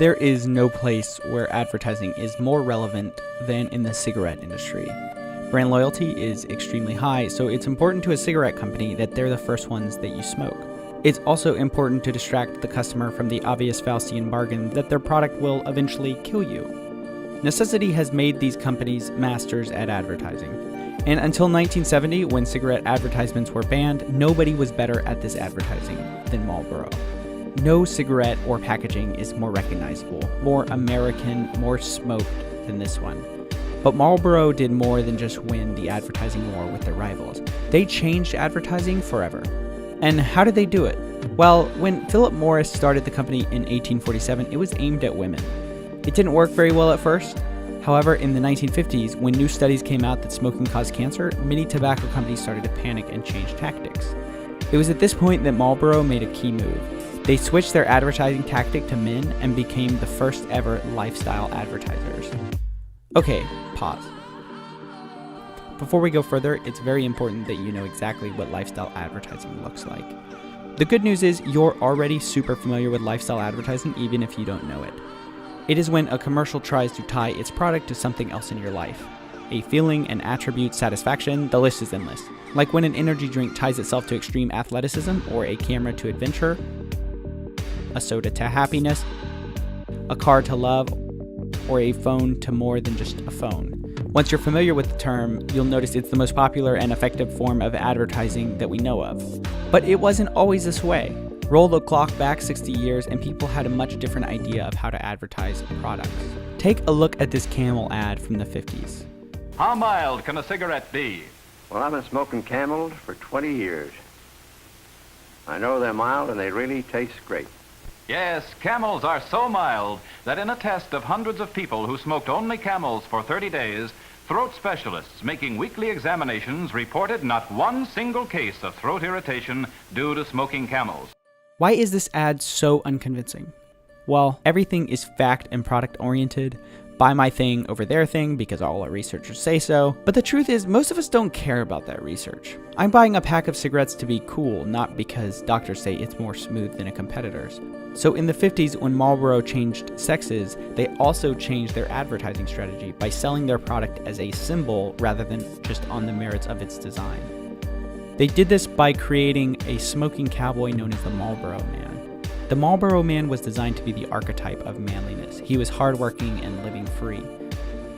There is no place where advertising is more relevant than in the cigarette industry. Brand loyalty is extremely high, so it's important to a cigarette company that they're the first ones that you smoke. It's also important to distract the customer from the obvious Faustian bargain that their product will eventually kill you. Necessity has made these companies masters at advertising. And until 1970, when cigarette advertisements were banned, nobody was better at this advertising than Marlboro. No cigarette or packaging is more recognizable, more American, more smoked than this one. But Marlboro did more than just win the advertising war with their rivals. They changed advertising forever. And how did they do it? Well, when Philip Morris started the company in 1847, it was aimed at women. It didn't work very well at first. However, in the 1950s, when new studies came out that smoking caused cancer, many tobacco companies started to panic and change tactics. It was at this point that Marlboro made a key move. They switched their advertising tactic to men and became the first ever lifestyle advertisers. Okay, pause. Before we go further, it's very important that you know exactly what lifestyle advertising looks like. The good news is you're already super familiar with lifestyle advertising even if you don't know it. It is when a commercial tries to tie its product to something else in your life. A feeling, an attribute, satisfaction, the list is endless. Like when an energy drink ties itself to extreme athleticism, or a camera to adventure, a soda to happiness, a car to love, or a phone to more than just a phone. Once you're familiar with the term, you'll notice it's the most popular and effective form of advertising that we know of. But it wasn't always this way. Roll the clock back 60 years and people had a much different idea of how to advertise products. Take a look at this Camel ad from the 50s. How mild can a cigarette be? Well, I've been smoking Camels for 20 years. I know they're mild and they really taste great. Yes, Camels are so mild that in a test of hundreds of people who smoked only Camels for 30 days, throat specialists making weekly examinations reported not one single case of throat irritation due to smoking Camels. Why is this ad so unconvincing? Well, everything is fact and product oriented. Buy my thing over their thing because all our researchers say so. But the truth is, most of us don't care about that research. I'm buying a pack of cigarettes to be cool, not because doctors say it's more smooth than a competitor's. So in the 50s, when Marlboro changed sexes, they also changed their advertising strategy by selling their product as a symbol rather than just on the merits of its design. They did this by creating a smoking cowboy known as the Marlboro Man. The Marlboro Man was designed to be the archetype of manliness. He was hardworking and living free.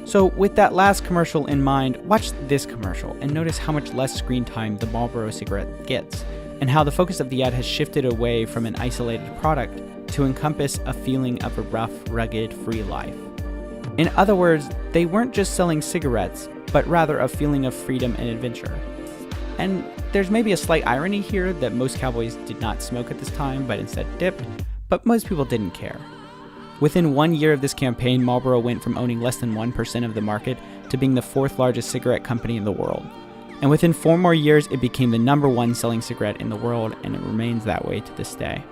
So with that last commercial in mind, watch this commercial and notice how much less screen time the Marlboro cigarette gets, and how the focus of the ad has shifted away from an isolated product to encompass a feeling of a rough, rugged, free life. In other words, they weren't just selling cigarettes, but rather a feeling of freedom and adventure. And there's maybe a slight irony here that most cowboys did not smoke at this time, but instead dipped, but most people didn't care. Within 1 year of this campaign, Marlboro went from owning less than 1% of the market to being the fourth largest cigarette company in the world. And within 4 more years, it became the #1 selling cigarette in the world, and it remains that way to this day.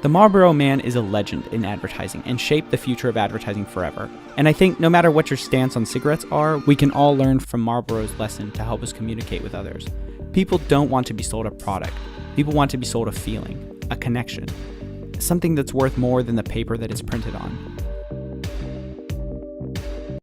The Marlboro Man is a legend in advertising and shaped the future of advertising forever. And I think no matter what your stance on cigarettes are, we can all learn from Marlboro's lesson to help us communicate with others. People don't want to be sold a product. People want to be sold a feeling, a connection, something that's worth more than the paper that it's printed on.